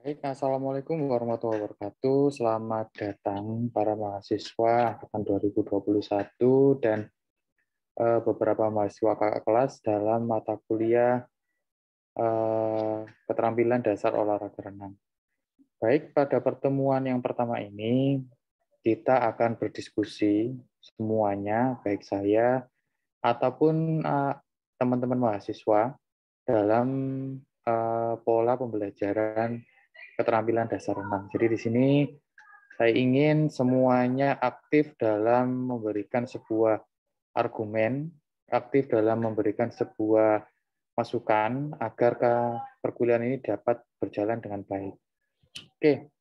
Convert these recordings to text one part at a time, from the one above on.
Baik, Assalamualaikum warahmatullahi wabarakatuh. Selamat datang para mahasiswa angkatan 2021 dan beberapa mahasiswa kakak kelas dalam mata kuliah keterampilan dasar olahraga renang. Baik, pada pertemuan yang pertama ini kita akan berdiskusi semuanya, baik saya ataupun teman-teman mahasiswa dalam pola pembelajaran keterampilan dasar renang. Jadi di sini saya ingin semuanya aktif dalam memberikan sebuah argumen, aktif dalam memberikan sebuah masukan agar perkuliahan ini dapat berjalan dengan baik. Oke,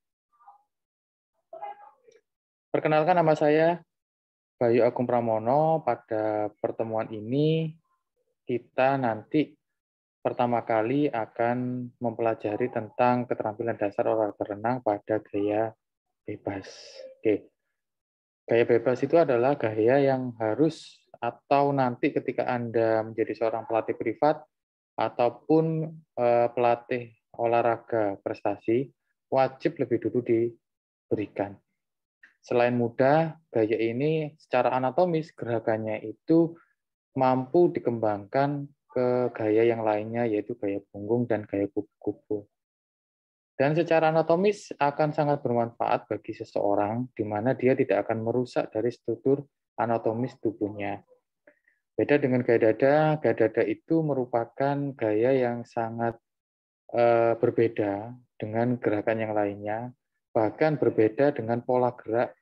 perkenalkan nama saya Bayu Agung Pramono. Pada pertemuan ini kita nanti pertama kali akan mempelajari tentang keterampilan dasar olahraga renang pada gaya bebas. Oke. Gaya bebas itu adalah gaya yang harus atau nanti ketika Anda menjadi seorang pelatih privat ataupun pelatih olahraga prestasi, wajib lebih dulu diberikan. Selain mudah, gaya ini secara anatomis gerakannya itu mampu dikembangkan ke gaya yang lainnya, yaitu gaya punggung dan gaya kupu-kupu. Dan secara anatomis akan sangat bermanfaat bagi seseorang, di mana dia tidak akan merusak dari struktur anatomis tubuhnya. Beda dengan gaya dada itu merupakan gaya yang sangat berbeda dengan gerakan yang lainnya, bahkan berbeda dengan pola gerak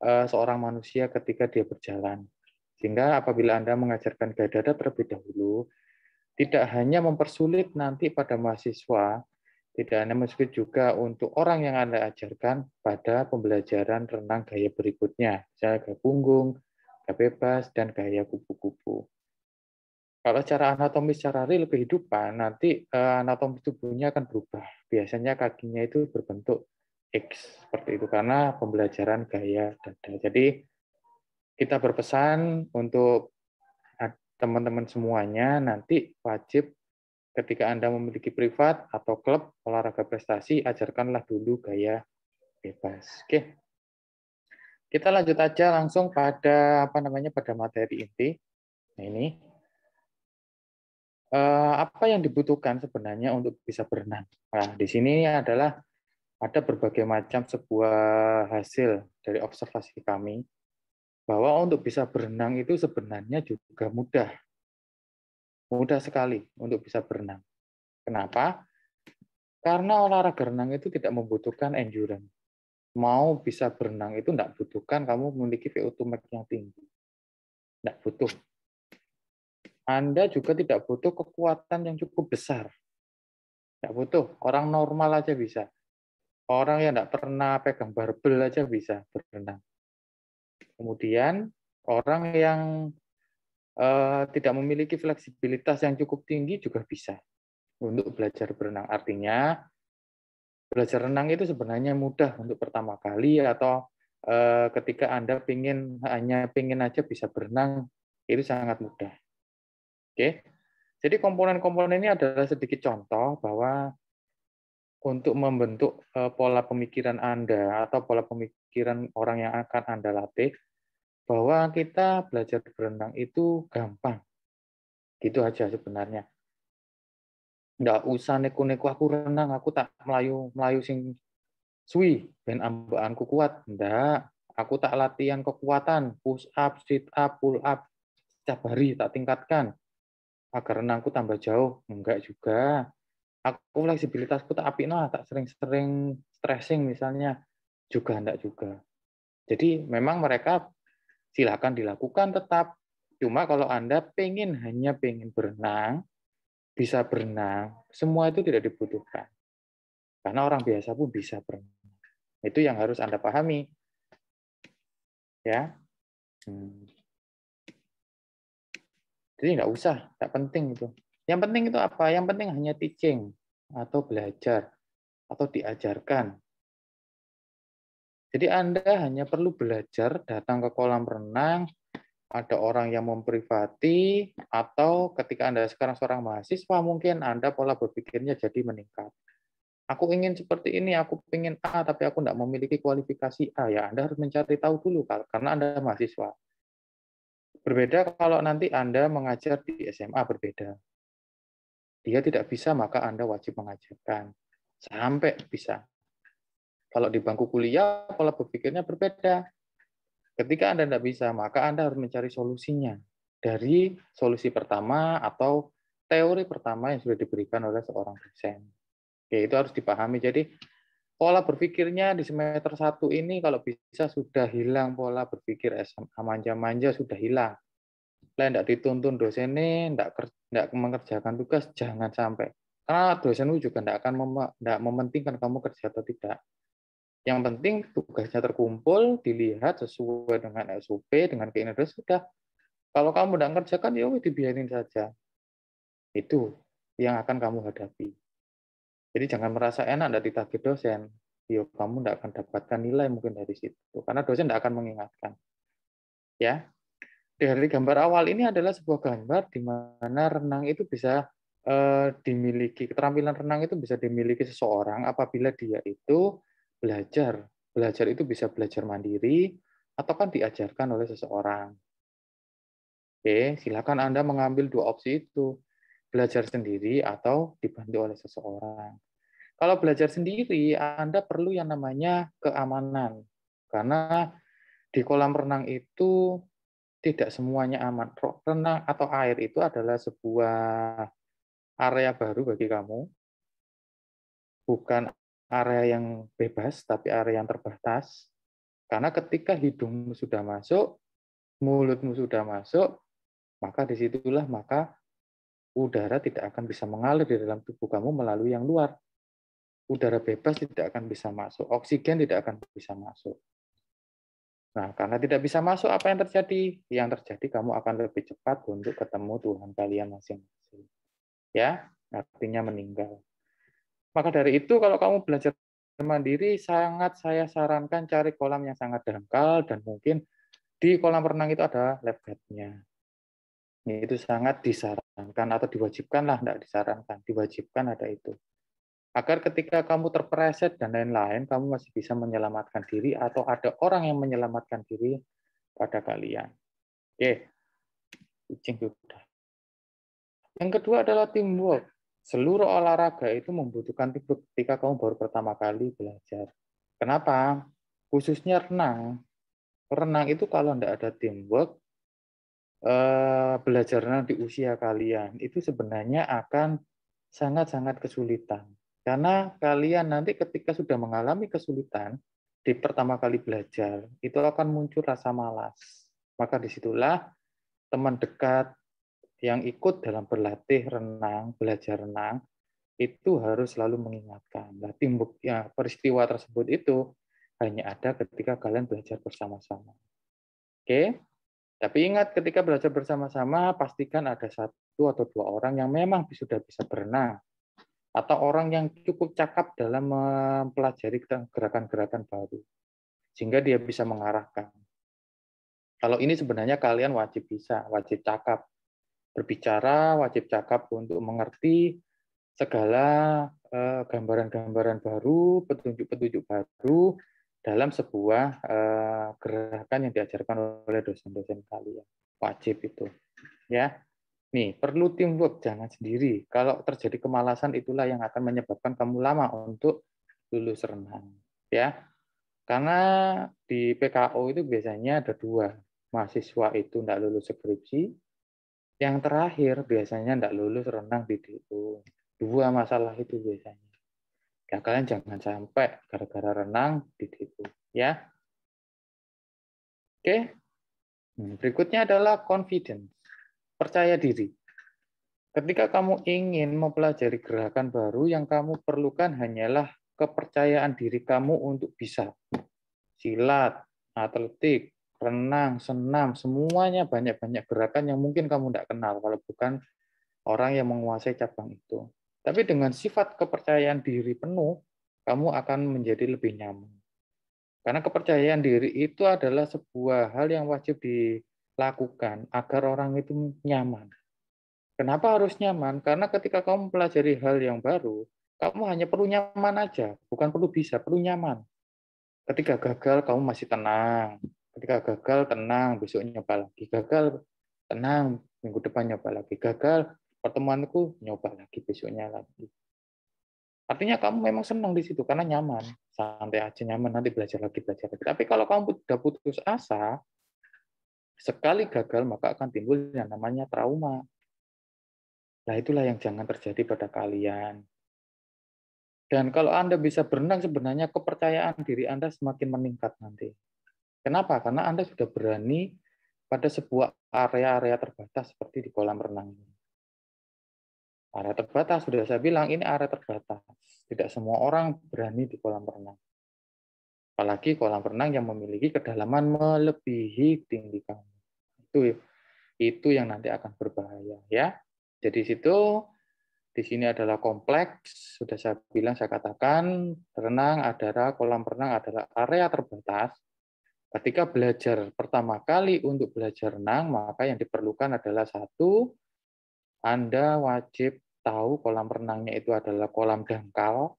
seorang manusia ketika dia berjalan. Sehingga apabila Anda mengajarkan gaya dada terlebih dahulu, tidak hanya mempersulit nanti pada mahasiswa, tidak hanya mempersulit juga untuk orang yang Anda ajarkan pada pembelajaran renang gaya berikutnya, misalnya gaya punggung, gaya bebas, dan gaya kupu-kupu. Kalau secara anatomis, secara real kehidupan, nanti anatomi tubuhnya akan berubah. Biasanya kakinya itu berbentuk X, seperti itu, karena pembelajaran gaya dada. Jadi, kita berpesan untuk teman-teman semuanya, nanti wajib ketika Anda memiliki privat atau klub olahraga prestasi, ajarkanlah dulu gaya bebas. Oke, kita lanjut aja langsung pada pada materi inti. Nah, ini apa yang dibutuhkan sebenarnya untuk bisa berenang. Nah, di sini adalah ada berbagai macam sebuah hasil dari observasi kami bahwa untuk bisa berenang itu sebenarnya juga mudah. Mudah sekali untuk bisa berenang. Kenapa? Karena olahraga renang itu tidak membutuhkan endurance. Mau bisa berenang itu tidak butuhkan kamu memiliki VO2 max yang tinggi. Tidak butuh. Anda juga tidak butuh kekuatan yang cukup besar. Tidak butuh. Orang normal aja bisa. Orang yang tidak pernah pegang barbel aja bisa berenang. Kemudian orang yang tidak memiliki fleksibilitas yang cukup tinggi juga bisa untuk belajar berenang. Artinya belajar renang itu sebenarnya mudah untuk pertama kali atau ketika Anda hanya pengen aja bisa berenang, itu sangat mudah. Oke, jadi komponen-komponen ini adalah sedikit contoh bahwa untuk membentuk pola pemikiran Anda atau pola pemikiran orang yang akan Anda latih, bahwa kita belajar berenang itu gampang. Gitu aja sebenarnya. Nggak usah neko-neko aku renang, aku tak melayu sing suwi, ben ambekanku kuat. Nggak, aku tak latihan kekuatan, push up, sit up, pull up, setiap hari tak tingkatkan agar renangku tambah jauh. Enggak juga. Aku fleksibilitasku tak apik no, tak sering-sering stressing misalnya. Juga enggak juga. Jadi memang mereka silakan dilakukan tetap. Cuma kalau Anda hanya pengen berenang, bisa berenang, semua itu tidak dibutuhkan. Karena orang biasa pun bisa berenang. Itu yang harus Anda pahami. Ya. Jadi nggak usah, nggak penting itu. Yang penting itu apa? Yang penting hanya teaching atau belajar atau diajarkan. Jadi Anda hanya perlu belajar, datang ke kolam renang, ada orang yang memprivati, atau ketika Anda sekarang seorang mahasiswa, mungkin Anda pola berpikirnya jadi meningkat. Aku ingin seperti ini, aku ingin A, tapi aku tidak memiliki kualifikasi A. Ya, Anda harus mencari tahu dulu, karena Anda mahasiswa. Berbeda kalau nanti Anda mengajar di SMA berbeda. Dia tidak bisa, maka Anda wajib mengajarkan. Sampai bisa. Kalau di bangku kuliah, pola berpikirnya berbeda. Ketika Anda tidak bisa, maka Anda harus mencari solusinya. Dari solusi pertama atau teori pertama yang sudah diberikan oleh seorang dosen. Oke, itu harus dipahami. Jadi, pola berpikirnya di semester 1 ini kalau bisa sudah hilang pola berpikir SMA manja-manja, sudah hilang. Lah tidak dituntun dosen ini, tidak mengerjakan tugas, jangan sampai. Karena dosenmu juga tidak mementingkan kamu kerja atau tidak. Yang penting tugasnya terkumpul, dilihat sesuai dengan SOP, dengan keinginan dosen, sudah. Kalau kamu tidak mengerjakan, ya dibiarin saja. Itu yang akan kamu hadapi. Jadi jangan merasa enak tidak ditagih dosen. Ya, kamu tidak akan dapatkan nilai mungkin dari situ. Karena dosen tidak akan mengingatkan. Ya, dari gambar awal ini adalah sebuah gambar di mana renang itu bisa dimiliki, keterampilan renang itu bisa dimiliki seseorang apabila dia itu belajar. Belajar itu bisa belajar mandiri atau kan diajarkan oleh seseorang. Oke, silakan Anda mengambil dua opsi itu, belajar sendiri atau dibantu oleh seseorang. Kalau belajar sendiri, Anda perlu yang namanya keamanan. Karena di kolam renang itu tidak semuanya aman. Renang atau air itu adalah sebuah area baru bagi kamu, bukan area yang bebas, tapi area yang terbatas. Karena ketika hidungmu sudah masuk, mulutmu sudah masuk, maka disitulah maka udara tidak akan bisa mengalir di dalam tubuh kamu melalui yang luar. Udara bebas tidak akan bisa masuk, oksigen tidak akan bisa masuk. Nah, karena tidak bisa masuk, apa yang terjadi? Yang terjadi kamu akan lebih cepat untuk ketemu Tuhan kalian masing-masing. Ya, artinya meninggal. Maka dari itu, kalau kamu belajar mandiri, sangat saya sarankan cari kolam yang sangat dangkal, dan mungkin di kolam renang itu ada lab guide-nya. Itu sangat disarankan, atau diwajibkan lah, tidak disarankan, diwajibkan ada itu. Agar ketika kamu terpeleset dan lain-lain, kamu masih bisa menyelamatkan diri, atau ada orang yang menyelamatkan diri pada kalian. Oke, kucing sudah. Yang kedua adalah teamwork. Seluruh olahraga itu membutuhkan teamwork ketika kamu baru pertama kali belajar. Kenapa? Khususnya renang. Renang itu kalau tidak ada teamwork, belajar renang di usia kalian itu sebenarnya akan sangat-sangat kesulitan. Karena kalian nanti ketika sudah mengalami kesulitan di pertama kali belajar, itu akan muncul rasa malas. Maka disitulah teman dekat yang ikut dalam berlatih renang, belajar renang, itu harus selalu mengingatkan. Nah, timbuknya peristiwa tersebut itu hanya ada ketika kalian belajar bersama-sama. Oke? Tapi ingat, ketika belajar bersama-sama, pastikan ada satu atau dua orang yang memang sudah bisa berenang, atau orang yang cukup cakap dalam mempelajari gerakan-gerakan baru, sehingga dia bisa mengarahkan. Kalau ini sebenarnya kalian wajib bisa, wajib cakap. Berbicara, wajib cakap untuk mengerti segala gambaran-gambaran baru, petunjuk-petunjuk baru dalam sebuah gerakan yang diajarkan oleh dosen-dosen kalian. Wajib itu. Ya. Nih, perlu teamwork, jangan sendiri. Kalau terjadi kemalasan, itulah yang akan menyebabkan kamu lama untuk lulus renang. Ya. Karena di PKO itu biasanya ada dua. Mahasiswa itu tidak lulus skripsi, yang terakhir biasanya tidak lulus renang di DO. Dua masalah itu biasanya. Ya, kalian jangan sampai gara-gara renang di DO. Ya. Oke. Berikutnya adalah confidence. Percaya diri. Ketika kamu ingin mempelajari gerakan baru, yang kamu perlukan hanyalah kepercayaan diri kamu untuk bisa. Silat, atletik, renang, senam, semuanya banyak-banyak gerakan yang mungkin kamu tidak kenal kalau bukan orang yang menguasai cabang itu. Tapi dengan sifat kepercayaan diri penuh, kamu akan menjadi lebih nyaman. Karena kepercayaan diri itu adalah sebuah hal yang wajib dilakukan agar orang itu nyaman. Kenapa harus nyaman? Karena ketika kamu mempelajari hal yang baru, Kamu hanya perlu nyaman aja, bukan perlu bisa, perlu nyaman. Ketika gagal, kamu masih tenang. Ketika gagal, tenang, besok nyoba lagi. Gagal, tenang, minggu depan nyoba lagi. Gagal, pertemuanku, nyoba lagi, besoknya lagi. Artinya kamu memang senang di situ, karena nyaman. Santai aja, nyaman, nanti belajar lagi, belajar lagi. Tapi kalau kamu sudah putus asa, sekali gagal, maka akan timbul yang namanya trauma. Nah, itulah yang jangan terjadi pada kalian. Dan kalau Anda bisa berenang, sebenarnya kepercayaan diri Anda semakin meningkat nanti. Kenapa? Karena Anda sudah berani pada sebuah area-area terbatas seperti di kolam renang ini. Area terbatas, sudah saya bilang, ini area terbatas. Tidak semua orang berani di kolam renang. Apalagi kolam renang yang memiliki kedalaman melebihi tinggi kamu. Itu yang nanti akan berbahaya, ya. Jadi di sini adalah kompleks, sudah saya bilang, saya katakan, renang adalah, kolam renang adalah area terbatas. Ketika belajar pertama kali untuk belajar renang, maka yang diperlukan adalah satu, Anda wajib tahu kolam renangnya itu adalah kolam dangkal,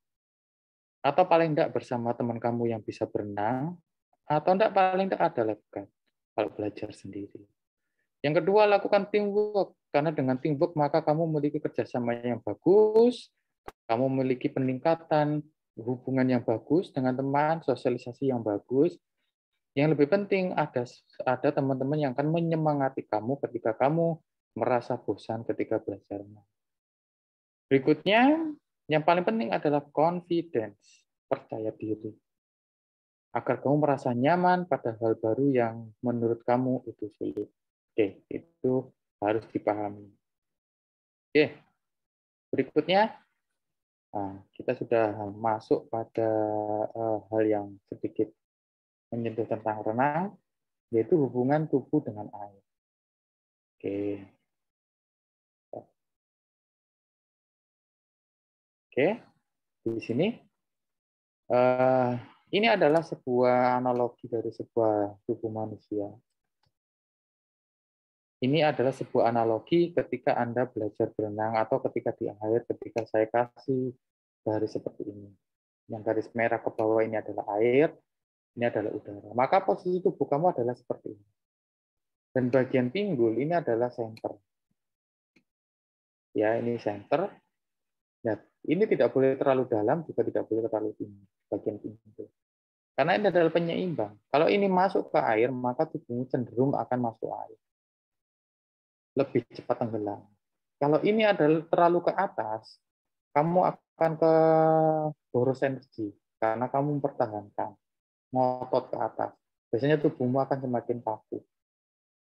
atau paling tidak bersama teman kamu yang bisa berenang, atau tidak paling tidak ada lifeguard kalau belajar sendiri. Yang kedua, lakukan teamwork. Karena dengan teamwork, maka kamu memiliki kerjasama yang bagus, kamu memiliki peningkatan hubungan yang bagus dengan teman, sosialisasi yang bagus. Yang lebih penting, ada teman-teman yang akan menyemangati kamu ketika kamu merasa bosan ketika belajar. Berikutnya, yang paling penting adalah confidence, percaya diri. Agar kamu merasa nyaman pada hal baru yang menurut kamu itu sulit. Oke, itu harus dipahami. Oke, berikutnya, nah, kita sudah masuk pada hal yang sedikit menyentuh tentang renang, yaitu hubungan tubuh dengan air. Oke, oke, di sini ini adalah sebuah analogi dari sebuah tubuh manusia. Ini adalah sebuah analogi ketika Anda belajar berenang atau ketika di air, ketika saya kasih garis seperti ini. Yang garis merah ke bawah ini adalah air, ini adalah udara. Maka posisi tubuh kamu adalah seperti ini. Dan bagian pinggul ini adalah center. Ya, ini center. Nah, ini tidak boleh terlalu dalam, juga tidak boleh terlalu tinggi. Bagian pinggul. Karena ini adalah penyeimbang. Kalau ini masuk ke air, maka tubuhmu cenderung akan masuk air. Lebih cepat tenggelam. Kalau ini adalah terlalu ke atas, kamu akan ke boros energi. Karena kamu mempertahankan. Ngotot ke atas. Biasanya tubuhmu akan semakin kaku.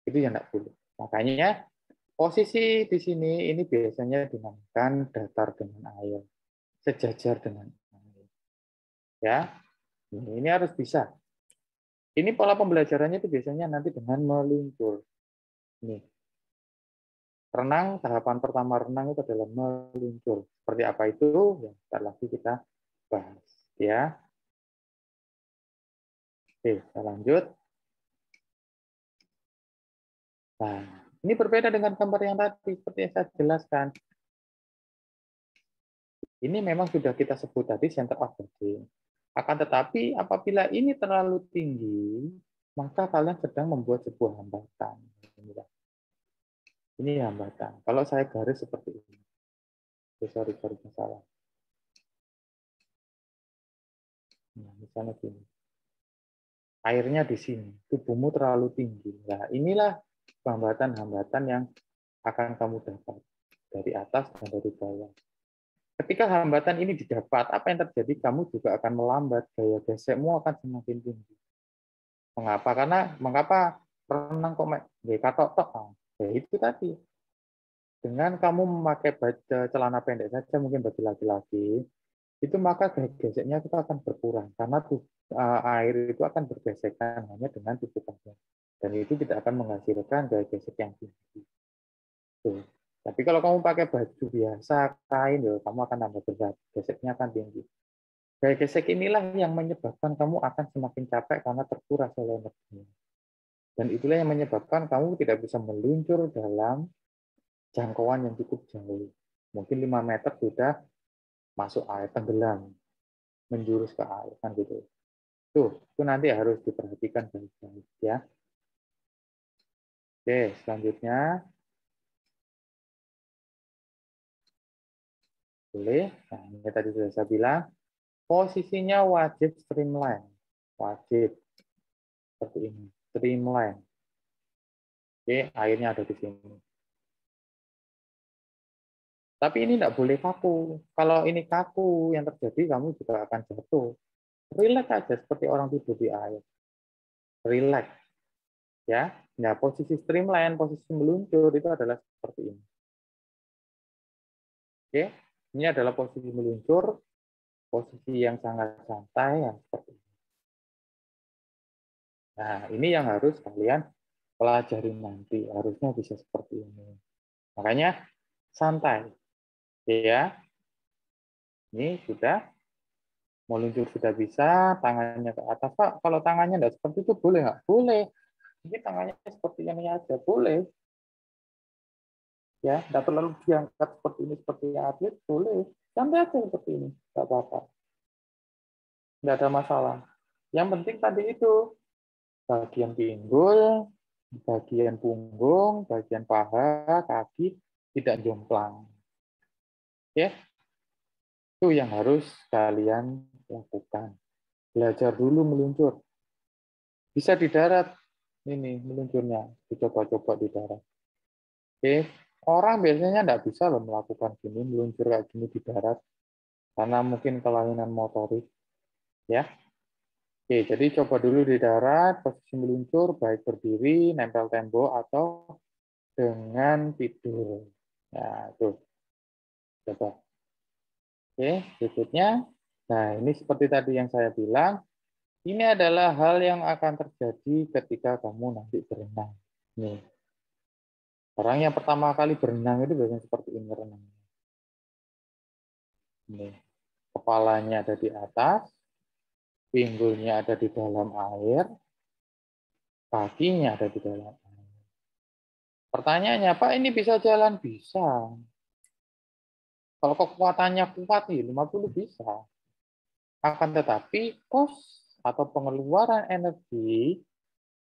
Itu yang tidak boleh. Makanya posisi di sini ini biasanya dinamakan datar dengan air, sejajar dengan air. Ya, ini harus bisa. Ini pola pembelajarannya itu biasanya nanti dengan meluncur. Nih, renang, tahapan pertama renang itu adalah meluncur. Seperti apa itu? Ya, sebentar lagi kita bahas. Ya, oke, kita lanjut. Nah, ini berbeda dengan gambar yang tadi, seperti yang saya jelaskan. Ini memang sudah kita sebut tadi center of gravity. Akan tetapi apabila ini terlalu tinggi, maka kalian sedang membuat sebuah hambatan. Ini hambatan. Kalau saya garis seperti ini. Sorry, masalah. Nah, misalnya gini. Airnya di sini. Tubuhmu terlalu tinggi. Nah, inilah hambatan-hambatan yang akan kamu dapat. Dari atas dan dari bawah. Ketika hambatan ini didapat, apa yang terjadi? Kamu juga akan melambat. Gaya gesekmu akan semakin tinggi. Mengapa? Karena mengapa renang kok katok-tok? Ya itu tadi. Dengan kamu memakai celana pendek saja, mungkin bagi laki-laki, itu maka gaya geseknya itu akan berkurang karena air itu akan bergesekan hanya dengan tubuh kamu. Dan itu tidak akan menghasilkan gaya gesek yang tinggi. Tuh. Tapi kalau kamu pakai baju biasa, kain, ya, kamu akan tambah berat. Geseknya akan tinggi. Gaya gesek inilah yang menyebabkan kamu akan semakin capek karena terkuras oleh energi. Dan itulah yang menyebabkan kamu tidak bisa meluncur dalam jangkauan yang cukup jauh. Mungkin 5 meter sudah masuk air, tenggelam, menjurus ke air, kan gitu. Tuh, itu nanti harus diperhatikan baik-baik ya. Oke, selanjutnya boleh. Nah, ini tadi sudah saya bilang, posisinya wajib streamline. Wajib seperti ini, streamline. Oke, airnya ada di sini. Tapi ini tidak boleh kaku. Kalau ini kaku, yang terjadi kamu juga akan jatuh. Relax aja seperti orang tidur di air. Relax, ya. Nah, posisi streamline, posisi meluncur itu adalah seperti ini. Oke, ini adalah posisi meluncur, posisi yang sangat santai, yang seperti ini. Nah, ini yang harus kalian pelajari nanti. Harusnya bisa seperti ini. Makanya santai, ya. Ini sudah meluncur sudah bisa, tangannya ke atas. Pak, kalau tangannya tidak seperti itu boleh nggak? Boleh. Ini tangannya seperti ini aja, boleh. Ya, tidak terlalu diangkat seperti atlet, boleh. Santai aja seperti ini, nggak apa-apa. Nggak ada masalah. Yang penting tadi itu, bagian pinggul, bagian punggung, bagian paha, kaki, tidak jomplang. Ya, itu yang harus kalian lakukan. Belajar dulu meluncur. Bisa di darat, ini meluncurnya. Dicoba-coba di darat. Oke, orang biasanya tidak bisa loh melakukan gini, meluncur kayak gini di darat, karena mungkin kelainan motorik. Ya, oke, jadi coba dulu di darat, posisi meluncur, baik berdiri, nempel tembok, atau dengan tidur. Nah, itu. Coba. Oke, berikutnya. Nah, ini seperti tadi yang saya bilang, ini adalah hal yang akan terjadi ketika kamu nanti berenang. Nih, orang yang pertama kali berenang itu biasanya seperti ini renang. Nih, kepalanya ada di atas, pinggulnya ada di dalam air, kakinya ada di dalam air. Pertanyaannya, Pak, ini bisa jalan? Bisa. Kalau kekuatannya kuat nih, 50 bisa. Akan tetapi kos atau pengeluaran energi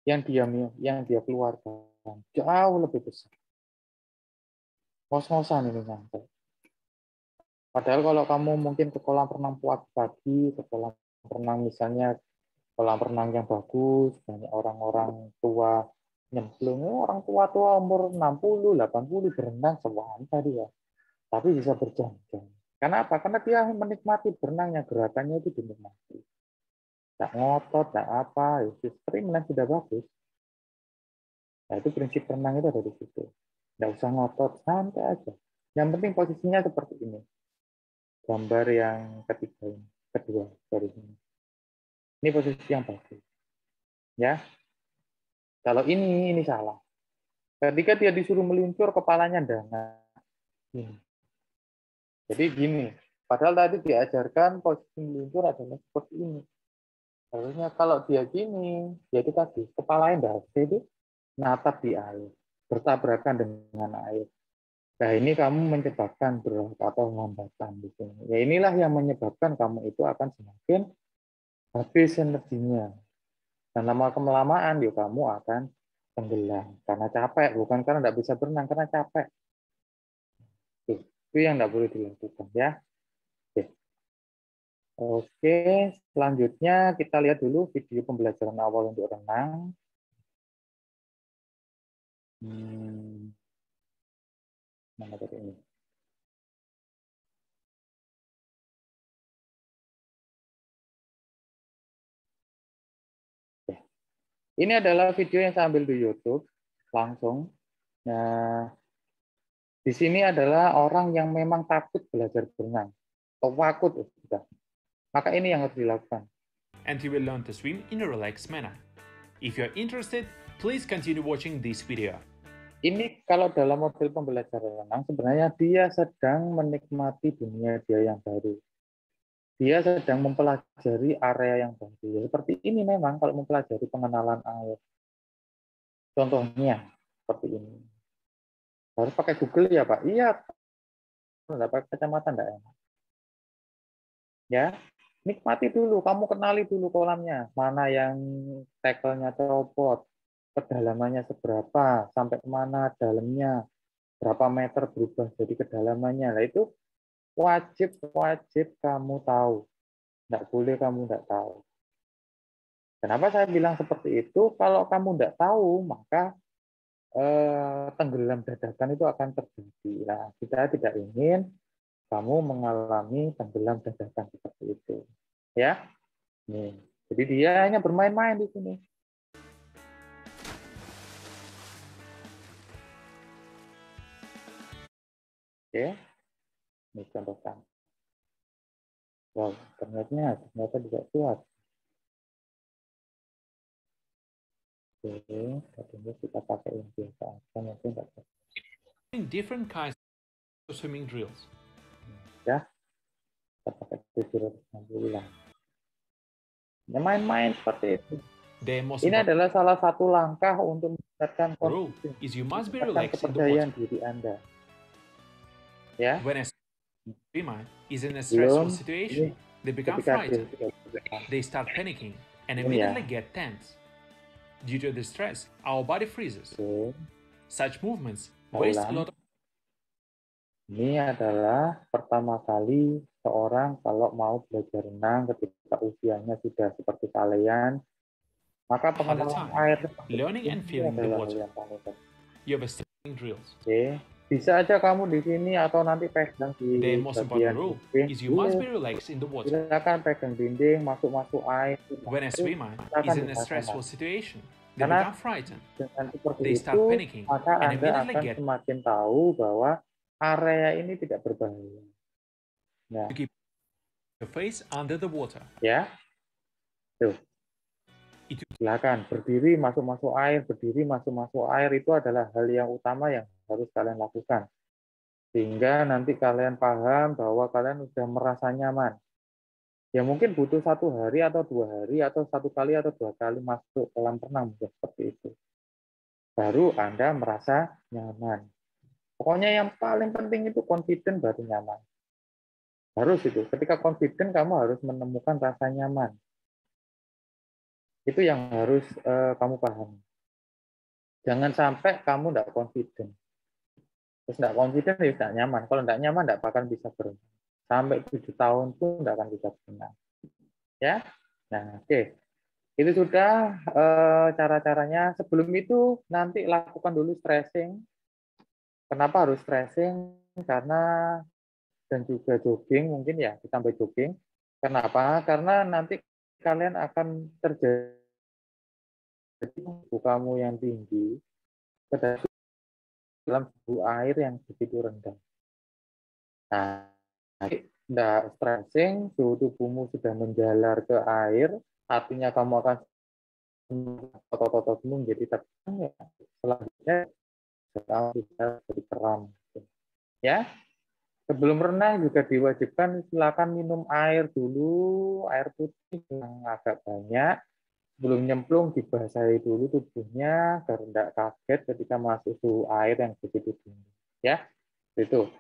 yang dia keluarkan jauh lebih besar. Ngos-ngosan ini nyampe. Padahal kalau kamu mungkin ke kolam renang pagi, ke kolam renang misalnya kolam renang yang bagus, banyak orang-orang tua nyemplung, orang tua-tua umur 60, 80 berenang sewanita dia. Tapi bisa berjam-jam. Karena apa? Karena dia menikmati berenangnya, gerakannya itu dinikmati. Tak ngotot, tak apa, ya streamline sudah bagus. Nah, itu prinsip renang itu ada di situ. Nggak usah ngotot, santai aja. Yang penting posisinya seperti ini. Gambar yang ketiga ini, kedua dari sini. Ini posisi yang bagus. Ya, kalau ini salah. Ketika dia disuruh meluncur, kepalanya dana. Jadi gini, padahal tadi diajarkan posisi meluncur adalah seperti ini. Harusnya kalau dia gini, ya itu tadi, kepalanya itu natap di air, bertabrakan dengan air. Nah, ini kamu menyebabkan berat atau hambatan di sini. Ya inilah yang menyebabkan kamu itu akan semakin habis energinya. Dan lama kelamaan ya kamu akan tenggelam karena capek, bukan karena tidak bisa berenang, karena capek. Itu yang tidak boleh dilakukan ya. Oke, selanjutnya kita lihat dulu video pembelajaran awal untuk renang. Mana tadi ini? Ini adalah video yang saya ambil di YouTube langsung. Nah, di sini adalah orang yang memang takut belajar berenang, atau takut sudah. Maka ini yang harus dilakukan. And you will learn to swim in a relaxed manner. If you are interested, please continue watching this video. Ini kalau dalam model pembelajaran renang, sebenarnya dia sedang menikmati dunia dia yang baru. Dia sedang mempelajari area yang baru. Seperti ini memang kalau mempelajari pengenalan air. Contohnya seperti ini. Harus pakai Google ya Pak? Iya. Nggak pakai kacamata enggak enak. Ya, nikmati dulu, kamu kenali dulu kolamnya, mana yang tackle-nya copot, kedalamannya seberapa, sampai mana dalamnya, berapa meter berubah jadi kedalamannya. Nah, itu wajib kamu tahu. Nggak boleh kamu nggak tahu. Kenapa saya bilang seperti itu? Kalau kamu nggak tahu, maka tenggelam dadakan itu akan terjadi. Nah, kita tidak ingin kamu mengalami tenggelam dadakan seperti itu. Ya, nih. Jadi dia hanya bermain-main di sini. Oke, ini contohkan. Wow, ternyata juga kuat. Oke, tadinya kita pakai yang biasa aja, mungkin nggak apa. Different kinds of swimming drills. Ya, kita pakai 760 lah. Ya, main-main seperti itu. The most Ini important adalah salah satu langkah untuk meningkatkan rule confidence, is you must be meningkatkan relaxed in the kepercayaan water. diri Anda. Ya, When a swimmer is in a stressful belum situation, ini they become ketika dia frightened. sudah They start panicking and ini ya. immediately get tense. Due to the stress, our body freezes. Oke, Such movements saya waste a ulang. lot of Ini adalah pertama kali seorang kalau mau belajar renang ketika usianya sudah seperti kalian, maka the pengenalan time. air seperti Learning and ini feeling the adalah hal water. yang paling penting. You have a swimming drills. Oke, bisa aja kamu di sini atau nanti pegang The di most important bagian rule dinding. is you must be relaxed in the water. Silakan pegang dinding, masuk air. When a swimmer Silakan is in a dirasakan. stressful situation, they Karena become frightened. dengan seperti They itu, start panicking maka and Anda immediately akan get semakin tahu bahwa area ini tidak berbahaya. Nah, to keep your face under the water. ya, tuh. Silakan berdiri masuk air, berdiri masuk air itu adalah hal yang utama yang harus kalian lakukan. Sehingga nanti kalian paham bahwa kalian sudah merasa nyaman. Ya mungkin butuh 1 hari atau 2 hari atau 1 kali atau 2 kali masuk kolam renang seperti itu. Baru Anda merasa nyaman. Pokoknya yang paling penting itu confident baru nyaman. Harus itu. Ketika confident kamu harus menemukan rasa nyaman. Itu yang harus kamu pahami. Jangan sampai kamu tidak confident. Terus tidak confident ya tidak nyaman. Kalau tidak nyaman tidak akan bisa berenang. Sampai 7 tahun pun tidak akan bisa berenang. Ya, nah oke. Itu sudah cara-caranya. Sebelum itu nanti lakukan dulu stretching. Kenapa harus stretching? Karena dan juga jogging mungkin ya ditambah jogging. Kenapa? Karena nanti kalian akan terjadi suhu kamu yang tinggi ke dalam suhu air yang begitu rendah. Nah, tidak stretching, suhu tubuhmu sudah menjalar ke air, artinya kamu akan otot-ototmu menjadi tegang ya. Selanjutnya kamu bisa jadi kram. Ya, sebelum renang juga diwajibkan silakan minum air dulu, air putih yang agak banyak. Sebelum nyemplung dibasahi dulu tubuhnya agar tidak kaget ketika masuk suhu air yang begitu tinggi. Ya, itu.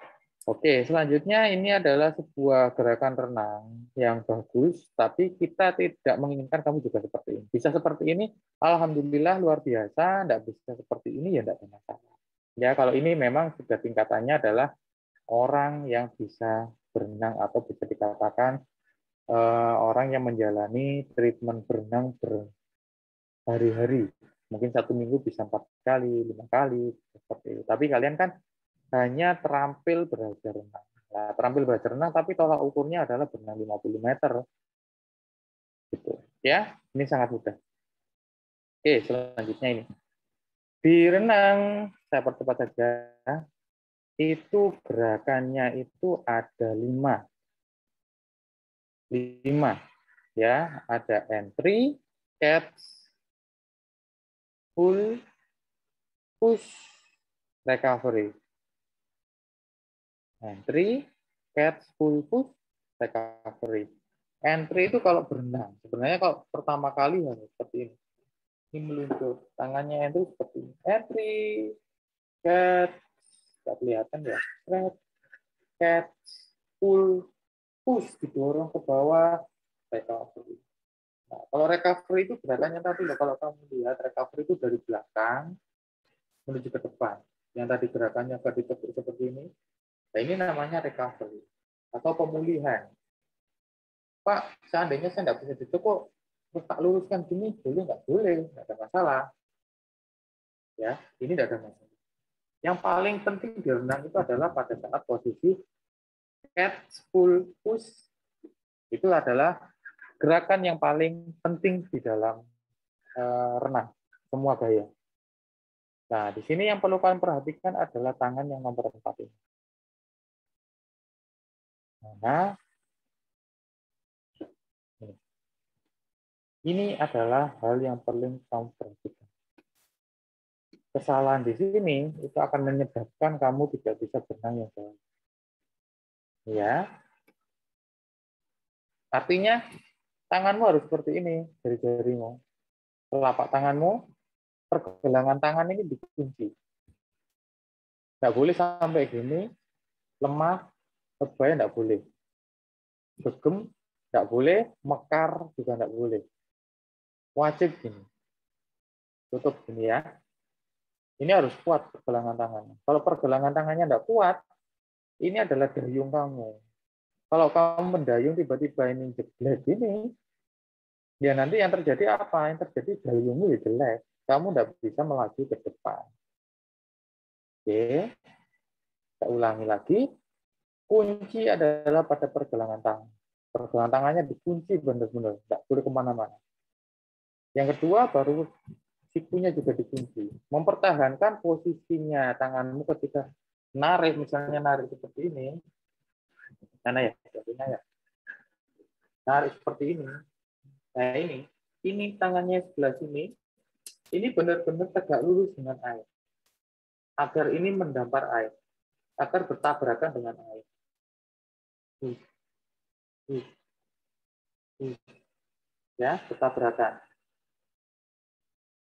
Oke, selanjutnya ini adalah sebuah gerakan renang yang bagus, tapi kita tidak menginginkan kamu juga seperti ini. Bisa seperti ini, alhamdulillah luar biasa. Tidak bisa seperti ini ya tidak ada masalah. Ya, kalau ini memang sudah tingkatannya adalah orang yang bisa berenang atau bisa dikatakan orang yang menjalani treatment berenang berhari-hari. Mungkin 1 minggu bisa 4 kali, 5 kali, seperti itu. Tapi kalian kan hanya terampil belajar renang. Nah, terampil belajar renang, tapi tolak ukurnya adalah berenang 50 meter. Gitu. Ya, ini sangat mudah. Oke, selanjutnya ini. Di renang, saya percepat saja, itu gerakannya itu ada 5. 5. Ya, ada entry, catch, pull, push, recovery. Entry, catch, pull, push, recovery. Entry itu kalau berenang. Sebenarnya kalau pertama kali harus seperti ini. Ini meluncur. Tangannya entry seperti ini. Entry, catch, tidak kelihatan ya. Catch, pull, push, didorong ke bawah, recovery. Nah, kalau recovery itu gerakannya tadi loh, kalau kamu lihat recovery itu dari belakang menuju ke depan. Yang tadi gerakannya ditekuk seperti ini. Nah, ini namanya recovery atau pemulihan. Pak, seandainya saya nggak bisa ditekuk, terus tak luruskan gini, boleh nggak? Boleh, nggak ada masalah. Ya, ini tidak ada masalah. Yang paling penting di renang itu adalah pada saat posisi catch, pull, push. Itu adalah gerakan yang paling penting di dalam renang, semua gaya. Nah, di sini yang perlu kalian perhatikan adalah tangan yang nomor 4 ini. Nah, ini adalah hal yang paling kamu perhatikan. Kesalahan di sini itu akan menyebabkan kamu tidak bisa berenang yang baik. Ya, artinya tanganmu harus seperti ini, jari-jarimu. Telapak tanganmu, pergelangan tangan ini dikunci. Nggak boleh sampai gini, lemah, lebay nggak boleh. Begem nggak boleh, mekar juga nggak boleh. Wajib gini. Tutup gini ya. Ini harus kuat pergelangan tangannya. Kalau pergelangan tangannya nggak kuat, ini adalah dayung kamu. Kalau kamu mendayung tiba-tiba ini jelek ini, ya nanti yang terjadi apa? Yang terjadi dayungmu jelek. Kamu nggak bisa melaju ke depan. Oke, kita ulangi lagi. Kunci adalah pada pergelangan tangan. Pergelangan tangannya dikunci benar-benar, nggak boleh kemana-mana. Yang kedua, baru sikunya juga dikunci. Mempertahankan posisinya tanganmu ketika narik, misalnya narik seperti ini. Mana ya? Jatuhnya ya. Narik seperti ini. Nah ini tangannya sebelah sini. Ini benar-benar tegak lurus dengan air. Agar ini mendampar air. Agar bertabrakan dengan air. Ya, bertabrakan.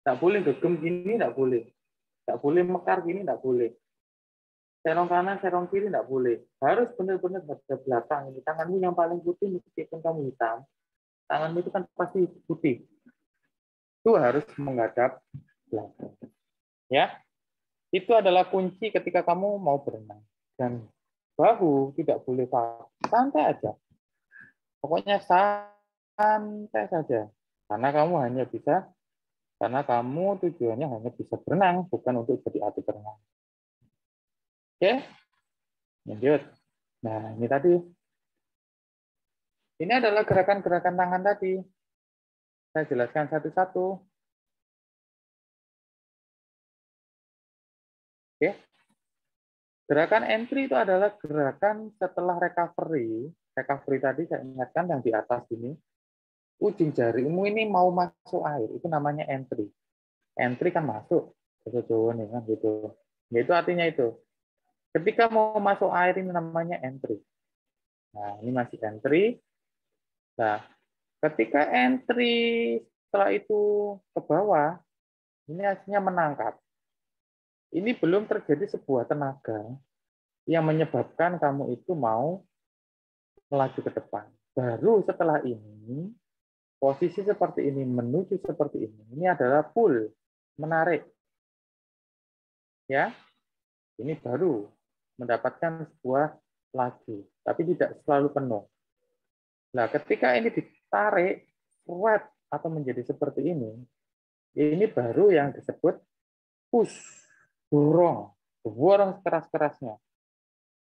Nggak boleh gegem gini, nggak boleh. Nggak boleh mekar gini, nggak boleh. Serong kanan, serong kiri nggak boleh. Harus benar-benar hadap belakang. Ini tanganmu yang paling putih, meskipun kamu hitam, tanganmu itu kan pasti putih. Itu harus menghadap belakang. Ya, itu adalah kunci ketika kamu mau berenang. Dan bahu tidak boleh santai aja. Pokoknya santai saja. Karena kamu tujuannya hanya bisa berenang, bukan untuk jadi atlet berenang. Oke, lanjut. Nah, ini tadi. Ini adalah gerakan-gerakan tangan tadi. Saya jelaskan satu-satu. Oke. Gerakan entry itu adalah gerakan setelah recovery. Recovery tadi saya ingatkan yang di atas ini. Ujung jarimu ini mau masuk air, itu namanya entry. Entry kan masuk. Itu nih kan gitu. Itu artinya itu. Ketika mau masuk air ini namanya entry. Nah, ini masih entry. Nah, ketika entry setelah itu ke bawah, ini hasilnya menangkap. Ini belum terjadi sebuah tenaga yang menyebabkan kamu itu mau melaju ke depan. Baru setelah ini, posisi seperti ini menuju seperti ini adalah pull, menarik. Ya, ini baru mendapatkan sebuah laju, tapi tidak selalu penuh. Nah, ketika ini ditarik, kuat atau menjadi seperti ini baru yang disebut push, dorong sekeras-kerasnya.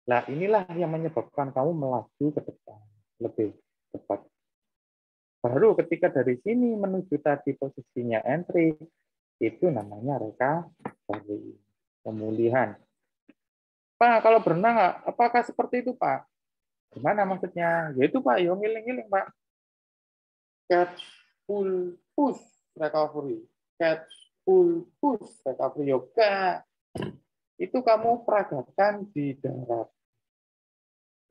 Nah, inilah yang menyebabkan kamu melaju ke depan lebih cepat. Baru ketika dari sini menuju tadi posisinya entry, itu namanya recovery, pemulihan. Pak, kalau berenang, apakah seperti itu, Pak? Gimana maksudnya? Yaitu, Pak, yo ngiling-ngiling, Pak. Catch, pull, push, recovery. Catch, pull, push, recovery. Yoga. Itu kamu peragakan di darat.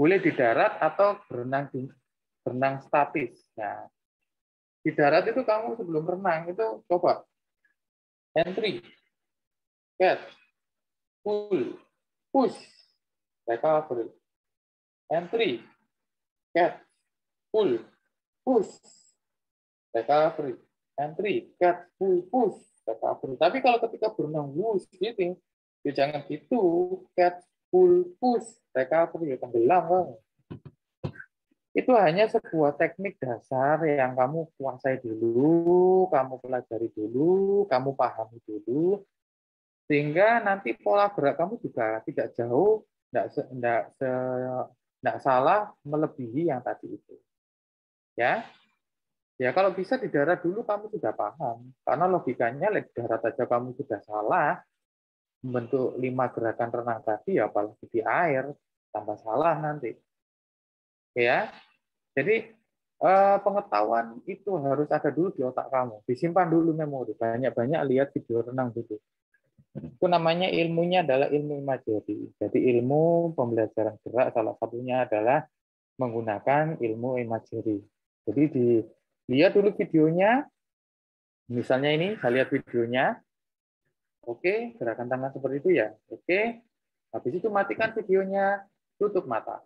Boleh di darat atau berenang statis. Nah, di darat itu kamu sebelum berenang itu coba entry, catch, pull, push, recovery, entry, catch, pull, push, recovery, entry, catch, pull, push, recovery. Tapi kalau ketika berenang sweeping, ya jangan gitu, catch, pull, push, recovery, ya tenggelam kan. Itu hanya sebuah teknik dasar yang kamu kuasai dulu, kamu pelajari dulu, kamu pahami dulu, sehingga nanti pola gerak kamu juga tidak jauh, tidak salah melebihi yang tadi itu. Ya, ya kalau bisa di darat dulu kamu sudah paham, karena logikanya di darat aja kamu sudah salah membentuk 5 gerakan renang tadi, ya apalagi di air tambah salah nanti. Ya, jadi pengetahuan itu harus ada dulu di otak kamu, disimpan dulu memori, banyak-banyak lihat video renang dulu. Itu namanya ilmunya adalah ilmu imagery. Jadi ilmu pembelajaran gerak salah satunya adalah menggunakan ilmu imagery. Jadi dilihat dulu videonya, misalnya ini saya lihat videonya, oke, gerakan tangan seperti itu ya, oke. Habis itu matikan videonya, tutup mata,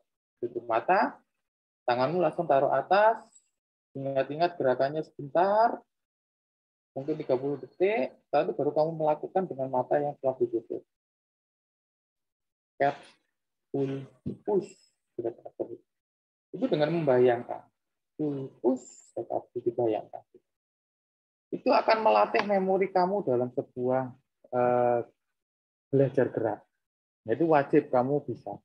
tanganmu langsung taruh atas, ingat-ingat gerakannya sebentar, mungkin 30 detik, lalu baru kamu melakukan dengan mata yang telah ditutup. Catch, pull, push, itu dengan membayangkan. Pull, push, tetapi dibayangkan. Itu akan melatih memori kamu dalam sebuah belajar gerak. Itu wajib kamu bisa.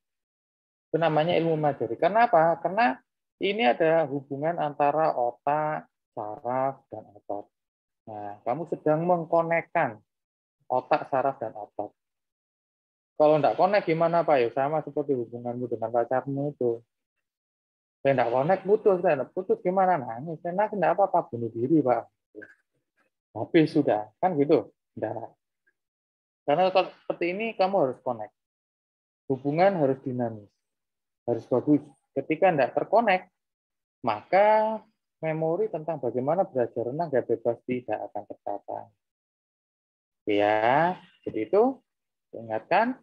Itu namanya ilmu imagery. Karena apa? Karena ini ada hubungan antara otak, saraf, dan otot. Nah, kamu sedang mengkonekkan otak, saraf, dan otot. Kalau enggak konek gimana Pak? Ya sama seperti hubunganmu dengan pacarmu itu. Saya enggak konek, putus gimana? Nangis. Saya nangis enggak apa-apa, bunuh diri Pak. Habis sudah, kan gitu. Enggak. Karena kalau seperti ini kamu harus connect. Hubungan harus dinamis. Harus bagus. Ketika enggak terkonek, maka memori tentang bagaimana belajar renang gak bebas tidak akan tercapai. Ya, jadi itu ingatkan,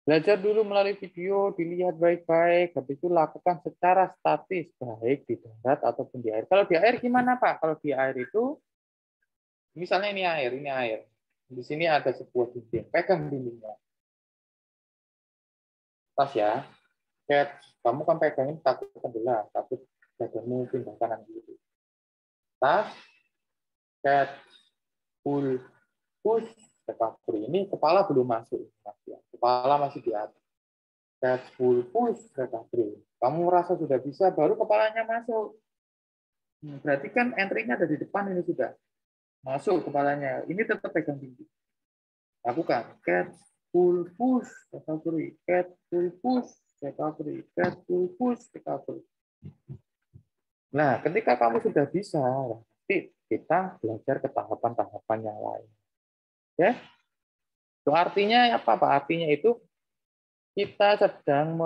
belajar dulu melalui video, dilihat baik-baik, habis itu lakukan secara statis, baik di darat ataupun di air. Kalau di air gimana Pak? Kalau di air itu, misalnya ini air. Di sini ada sebuah dinding, pegang dindingnya. Tas ya, kamu kan pegangin takut tenggelam, takut badanmu pindah kanan kiri. Tas, catch, pull, push, recovery. Ini kepala belum masuk, kepala masih di atas. Catch, pull, push, recovery. Kamu merasa sudah bisa, baru kepalanya masuk. Berarti kan entry-nya ada di depan ini sudah. Masuk kepalanya. Ini tetap pegang tinggi. Lakukan. Catch, pull, push, recovery. Catch, pull, push, recovery. Catch, pull, push, recovery. Nah, ketika kamu sudah bisa, nanti kita belajar ke tahapan-tahapan yang lain. Ya, itu artinya apa? Artinya itu kita sedang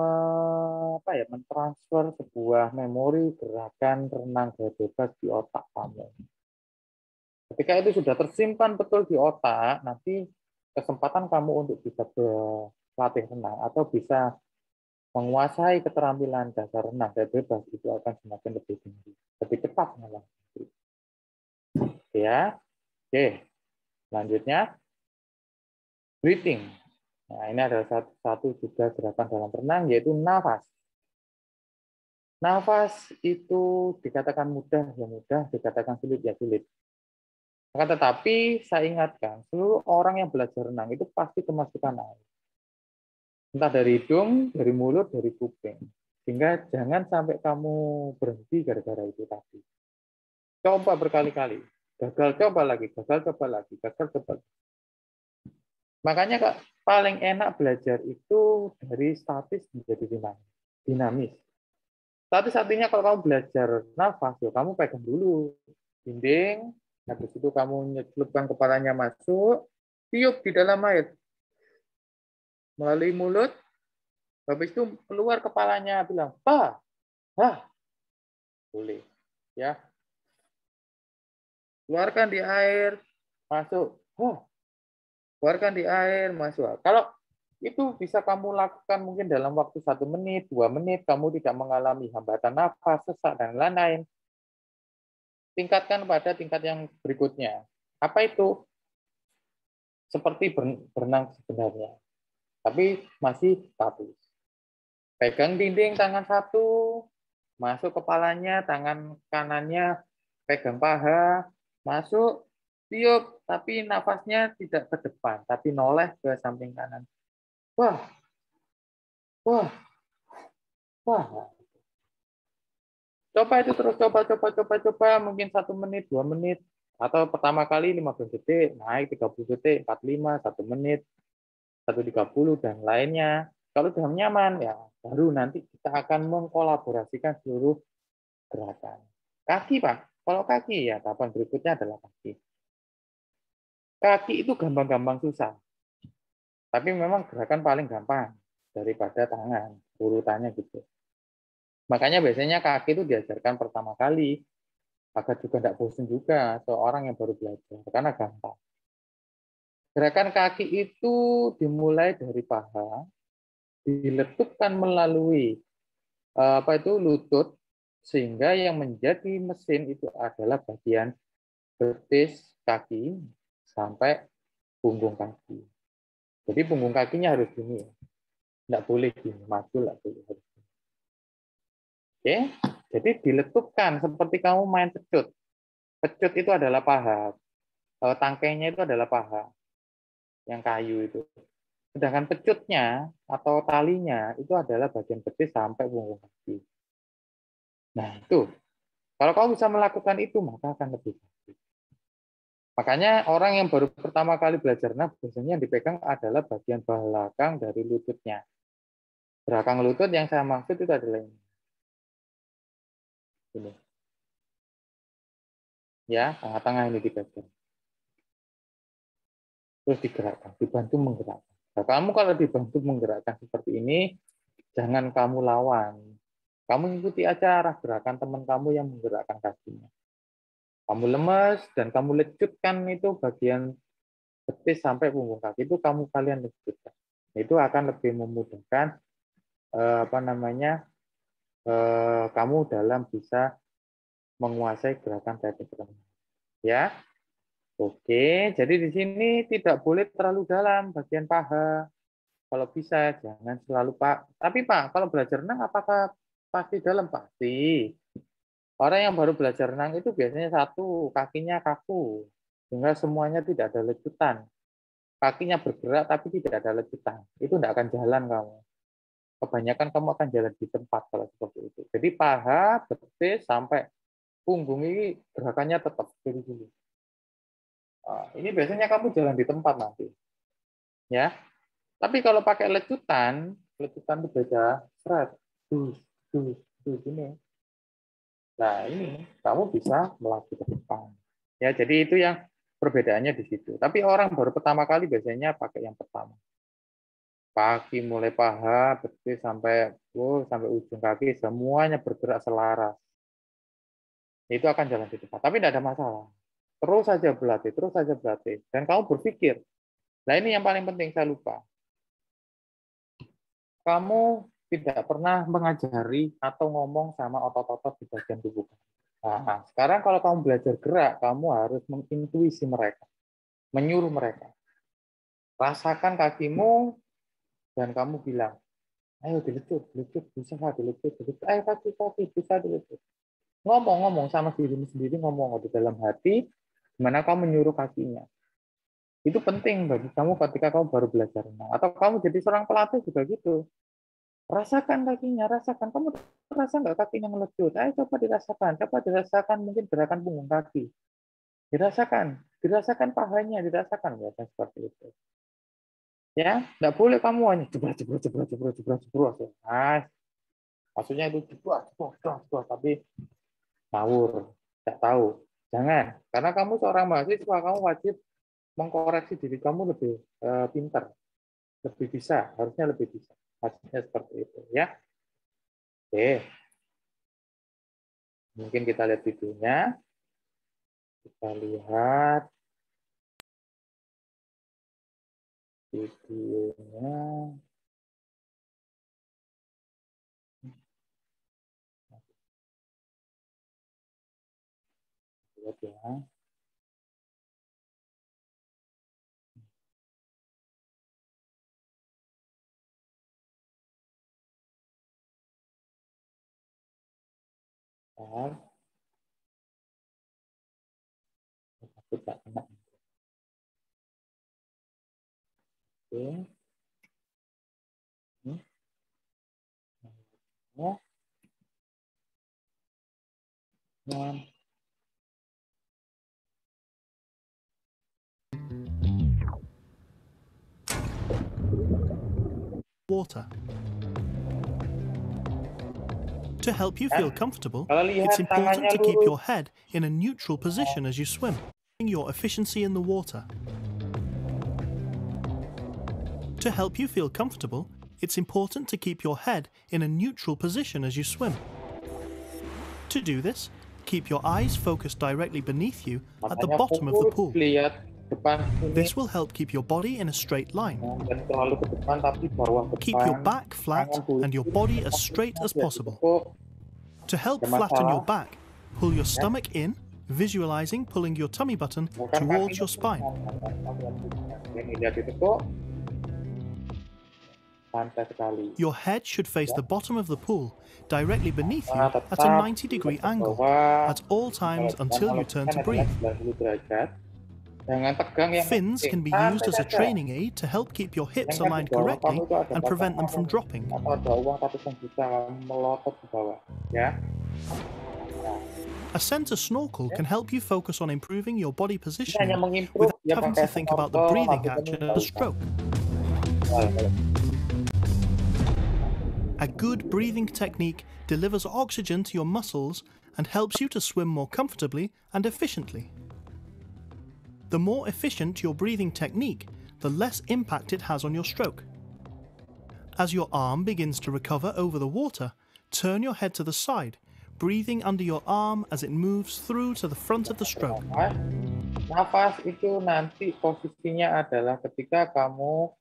mentransfer sebuah memori gerakan renang gaya bebas di otak kamu. Ketika itu sudah tersimpan betul di otak, nanti kesempatan kamu untuk bisa berlatih renang atau bisa menguasai keterampilan dasar renang gaya bebas itu akan semakin lebih tinggi, lebih cepat malah. Ya, oke. Selanjutnya, breathing. Nah, ini adalah satu juga gerakan dalam renang, yaitu nafas. Nafas itu dikatakan mudah, ya mudah, dikatakan sulit, ya sulit. Akan tetapi, saya ingatkan, seluruh orang yang belajar renang itu pasti kemasukan air. Entah dari hidung, dari mulut, dari kuping. Sehingga jangan sampai kamu berhenti gara-gara itu tadi. Coba berkali-kali. Gagal, coba lagi. Gagal, coba lagi. Gagal, coba lagi. Makanya Kak, paling enak belajar itu dari statis menjadi dinamis. Statis artinya kalau kamu belajar nafas, ya kamu pegang dulu dinding, habis itu kamu nyelupkan kepalanya masuk, tiup di dalam air melalui mulut, habis itu keluar kepalanya bilang, "Pa, hah." Boleh. Ya. Keluarkan di air, masuk. Keluarkan di air, masuk. Kalau Itu bisa kamu lakukan mungkin dalam waktu 1 menit, 2 menit, kamu tidak mengalami hambatan nafas, sesak, dan lain-lain. Tingkatkan pada tingkat yang berikutnya. Apa itu? Seperti berenang sebenarnya, tapi masih statis. Pegang dinding tangan satu, masuk kepalanya, tangan kanannya pegang paha, masuk, tiup, tapi nafasnya tidak ke depan, tapi noleh ke samping kanan. Wah, wah, wah. Coba itu terus, coba, mungkin 1 menit, 2 menit, atau pertama kali 15 detik, naik 30 detik, 45, 1 menit, 130, dan lainnya. Kalau sudah nyaman, ya baru nanti kita akan mengkolaborasikan seluruh gerakan. Kaki, Pak. Kalau kaki, ya tahapan berikutnya adalah kaki. Kaki itu gampang-gampang susah. Tapi memang gerakan paling gampang daripada tangan. Urutannya gitu. Makanya biasanya kaki itu diajarkan pertama kali. Agar juga tidak bosan juga seorang yang baru belajar. Karena gampang. Gerakan kaki itu dimulai dari paha, diletupkan melalui lutut, sehingga yang menjadi mesin itu adalah bagian betis kaki sampai punggung kaki. Jadi punggung kakinya harus gini, tidak boleh gini, maju lah boleh. Oke, jadi diletupkan seperti kamu main pecut. Pecut itu adalah paha, tangkainya itu adalah paha, yang kayu itu. Sedangkan pecutnya atau talinya itu adalah bagian betis sampai punggung kaki. Nah itu, kalau kamu bisa melakukan itu maka akan lebih baik. Makanya orang yang baru pertama kali belajar renang biasanya yang dipegang adalah bagian belakang dari lututnya. Belakang lutut yang saya maksud itu adalah ini. Ini. Ya, tengah-tengah ini dipegang. Terus digerakkan, dibantu menggerakkan. Nah, kamu kalau dibantu menggerakkan seperti ini, jangan kamu lawan. Kamu ikuti aja arah gerakan teman kamu yang menggerakkan kakinya. Kamu lemes dan kamu lecutkan itu bagian betis sampai punggung kaki itu kalian lecutkan. Itu akan lebih memudahkan kamu dalam bisa menguasai gerakan teknik renang. Ya, oke. Jadi di sini tidak boleh terlalu dalam bagian paha. Kalau bisa jangan selalu Pak. Tapi Pak, kalau belajar renang apakah pasti dalam? Pasti. Orang yang baru belajar renang itu biasanya satu, kakinya kaku. Sehingga semuanya tidak ada lecutan. Kakinya bergerak tapi tidak ada lecutan. Itu tidak akan jalan kamu. Kebanyakan kamu akan jalan di tempat kalau seperti itu. Jadi paha, betis, sampai punggung ini gerakannya tetap dari dulu. Nah, ini biasanya kamu jalan di tempat nanti. Ya. Tapi kalau pakai lecutan itu beda. Seret. Dus, ini. Nah, ini kamu bisa melaju ke depan. Ya, jadi itu yang perbedaannya di situ. Tapi orang baru pertama kali biasanya pakai yang pertama. Kaki mulai paha, betis sampai ujung kaki semuanya bergerak selaras. Itu akan jalan di depan. Tapi tidak ada masalah. Terus saja berlatih. Dan kamu berpikir. Nah, ini yang paling penting saya lupa. Kamu tidak pernah mengajari atau ngomong sama otot-otot di bagian tubuh. Nah, sekarang kalau kamu belajar gerak, kamu harus mengintuisi mereka, menyuruh mereka. Rasakan kakimu dan kamu bilang, ayo dilecut, bisa dilecut, ayo kaki, bisa dilecut. Ngomong sama dirimu sendiri, ngomong di dalam hati, gimana kamu menyuruh kakinya. Itu penting bagi kamu ketika kamu baru belajar renang. Atau kamu jadi seorang pelatih juga gitu. Rasakan kakinya, rasakan. Kamu rasa nggak kakinya melecut? Ayo coba dirasakan mungkin gerakan punggung kaki. Dirasakan pahanya, dirasakan biasanya seperti itu. Ya, nggak boleh kamu hanya jebret. Nah, maksudnya itu jebret, tapi ngawur, nggak tahu. Jangan, karena kamu seorang mahasiswa, kamu wajib mengkoreksi diri kamu lebih pintar, lebih bisa, harusnya lebih bisa. Maksudnya seperti itu, ya. Oke, mungkin kita lihat videonya. Kita lihat videonya. Lihat ya. Aku tak kena. Oke. Ya. Nah. Water. To help you feel comfortable, Kalau lihat it's important tangannya to keep lurus. your head in a neutral position as you swim, your efficiency in the water. To help you feel comfortable, it's important to keep your head in a neutral position as you swim. To do this, keep your eyes focused directly beneath you at the Matanya bottom of the fokus, pool. lihat depan sini. This will help keep your body in a straight line. Dan terlalu ke depan tapi bawah depan. Keep your back flat and your body as straight as possible. To help flatten your back, pull your stomach in, visualizing pulling your tummy button towards your spine. Your head should face the bottom of the pool, directly beneath you at a 90-degree angle at all times until you turn to breathe. Fins can be used as a training aid to help keep your hips aligned correctly and prevent them from dropping. A center snorkel can help you focus on improving your body positioning without having to think about the breathing action of the stroke. A good breathing technique delivers oxygen to your muscles and helps you to swim more comfortably and efficiently. The more efficient your breathing technique, the less impact it has on your stroke. As your arm begins to recover over the water, turn your head to the side, breathing under your arm as it moves through to the front of the stroke. Nafas itu nanti posisinya adalah ketika kamu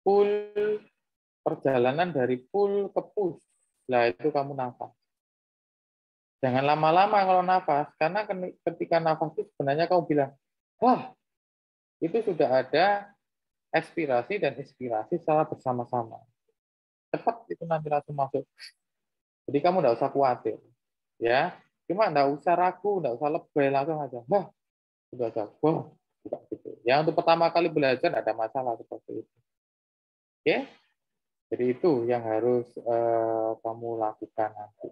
pull perjalanan dari pull ke push. Nah, itu kamu nafas. Jangan lama-lama kalau nafas, karena ketika nafas itu sebenarnya kamu bilang, wah, itu sudah ada ekspirasi dan inspirasi secara bersama-sama. Cepat itu nanti langsung masuk. Jadi kamu nggak usah khawatir, ya. Cuma nggak usah ragu, nggak usah lebay, langsung aja. Wah, sudah jago. Gitu. Ya untuk pertama kali belajar ada masalah seperti itu. Oke, jadi itu yang harus kamu lakukan nanti.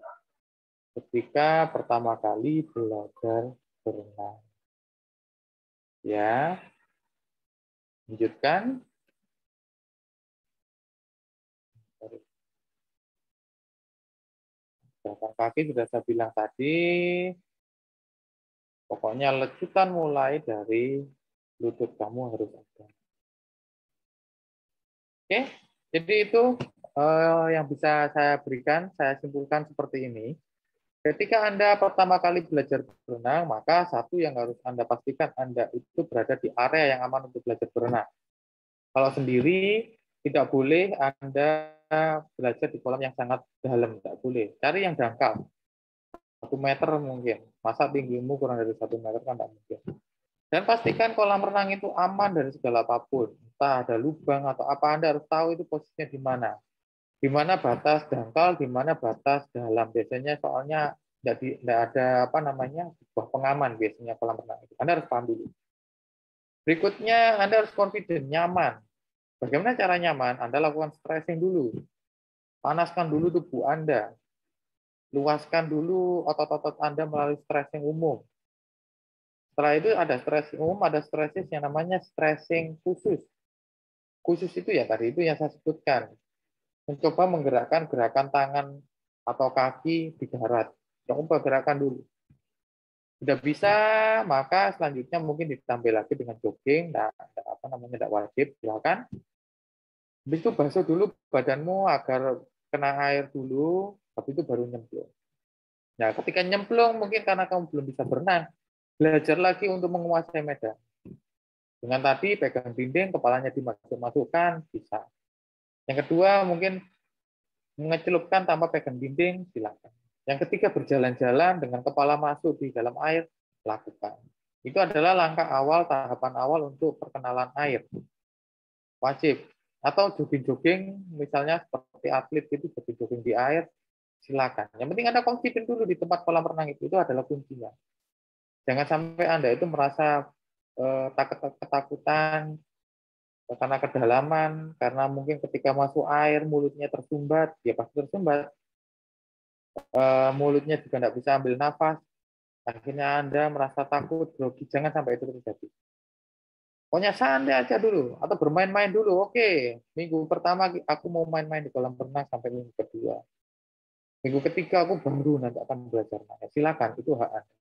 Ketika pertama kali belajar berenang. Ya, lanjutkan. Belakang kaki sudah saya bilang tadi, pokoknya lecutan mulai dari lutut kamu harus ada. Oke, jadi itu yang bisa saya berikan, saya simpulkan seperti ini. Ketika Anda pertama kali belajar berenang, maka satu yang harus Anda pastikan Anda itu berada di area yang aman untuk belajar berenang. Kalau sendiri, tidak boleh Anda belajar di kolam yang sangat dalam, tidak boleh. Cari yang dangkal. 1 meter mungkin. Masa tinggimu kurang dari 1 meter kan tidak mungkin. Dan pastikan kolam renang itu aman dari segala apapun. Entah ada lubang atau apa, Anda harus tahu itu posisinya di mana. Di mana batas dangkal, di mana batas dalam. Biasanya soalnya tidak ada apa namanya sebuah pengaman biasanya kolam renang itu. Anda harus paham dulu. Berikutnya Anda harus confident, nyaman. Bagaimana cara nyaman? Anda lakukan stretching dulu. Panaskan dulu tubuh Anda. Luaskan dulu otot-otot Anda melalui stretching umum. Setelah itu ada stretching umum, ada stretching yang namanya stretching khusus. Khusus itu ya tadi itu yang saya sebutkan. Mencoba menggerakkan gerakan tangan atau kaki di darat. Coba gerakan dulu. Sudah bisa, maka selanjutnya mungkin ditambah lagi dengan jogging. Nah, apa namanya tidak wajib, silakan. Habis itu basuh dulu badanmu agar kena air dulu, habis itu baru nyemplung. Nah, ketika nyemplung mungkin karena kamu belum bisa berenang, belajar lagi untuk menguasai medan. Dengan tadi pegang dinding, kepalanya dimasukkan, bisa. Yang kedua mungkin mencelupkan tanpa pegang dinding, silakan. Yang ketiga berjalan-jalan dengan kepala masuk di dalam air, lakukan. Itu adalah langkah awal, tahapan awal untuk perkenalan air. Wajib. Atau jogging-jogging, misalnya seperti atlet itu jogging-jogging di air, silakan. Yang penting Anda confident dulu di tempat kolam renang itu adalah kuncinya. Jangan sampai Anda itu merasa ketakutan karena kedalaman, karena mungkin ketika masuk air mulutnya tersumbat, ya pasti tersumbat. Mulutnya juga tidak bisa ambil nafas, akhirnya Anda merasa takut, grogi. Jangan sampai itu terjadi. Pokoknya santai aja dulu, atau bermain-main dulu. Oke, minggu pertama aku mau main-main di kolam renang sampai minggu kedua. Minggu ketiga aku baru nanti akan belajar renang. Silakan, itu hak Anda.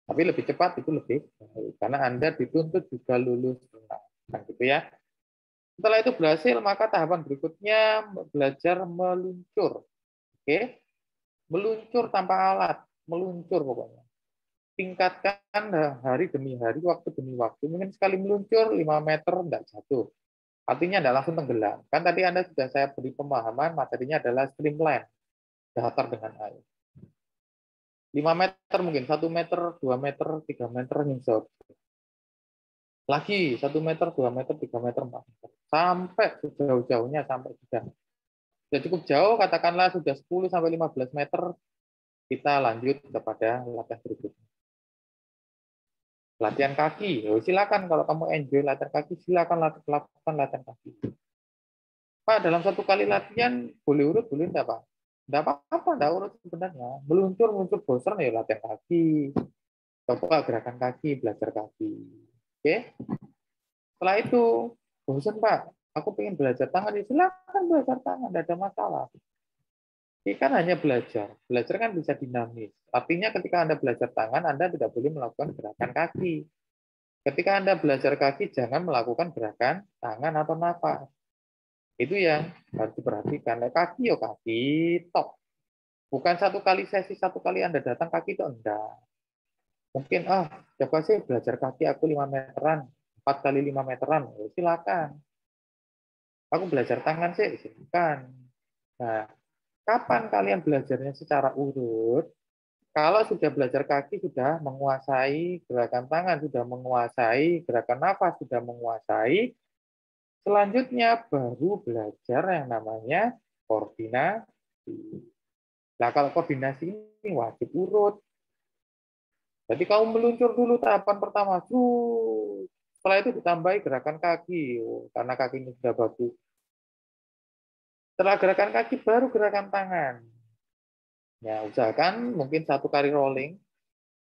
Tapi lebih cepat itu lebih baik, karena Anda dituntut juga lulus renang. Nah, gitu ya. Setelah itu berhasil, maka tahapan berikutnya belajar meluncur. Oke, meluncur tanpa alat, meluncur pokoknya. Tingkatkan hari demi hari, waktu demi waktu. Mungkin sekali meluncur 5 meter tidak jatuh. Artinya tidak langsung tenggelam. Kan tadi Anda sudah saya beri pemahaman, materinya adalah streamline, datar dengan air. 5 meter mungkin, 1 meter, 2 meter, 3 meter, nyungsep. Lagi 1 meter, 2 meter, 3 meter, 4 meter. Sampai sejauh-jauhnya, sampai sudah cukup jauh, katakanlah sudah 10 sampai 15 meter, kita lanjut kepada latihan berikutnya. Latihan kaki, silakan kalau kamu enjoy latihan kaki, silakan lakukan latihan kaki. Pak, dalam satu kali latihan boleh urut, boleh enggak, Pak? Enggak apa-apa, enggak urut sebenarnya. Meluncur bosan ya latihan kaki. Coba gerakan kaki, belajar kaki. Oke? Setelah itu, bosan, Pak, aku pengen belajar tangan, ya silakan belajar tangan, enggak ada masalah. Ini kan hanya belajar. Belajar kan bisa dinamis. Artinya ketika Anda belajar tangan, Anda tidak boleh melakukan gerakan kaki. Ketika Anda belajar kaki, jangan melakukan gerakan tangan atau nafas. Itu yang harus diperhatikan. Kaki, yo kaki, top. Bukan satu kali sesi, satu kali Anda datang kaki itu enggak. Mungkin, coba sih belajar kaki aku 5 meteran, 4 kali 5 meteran. Silakan. Aku belajar tangan sih, silakan. Nah, kapan kalian belajarnya secara urut? Kalau sudah belajar kaki, sudah menguasai gerakan tangan, sudah menguasai gerakan nafas, sudah menguasai, selanjutnya baru belajar yang namanya koordinasi. Nah, kalau koordinasi ini wajib urut. Jadi kamu meluncur dulu tahapan pertama. Setelah itu ditambahi gerakan kaki, karena kakinya sudah bagus. Setelah gerakan kaki, baru gerakan tangan. Ya, usahakan mungkin 1 kali rolling,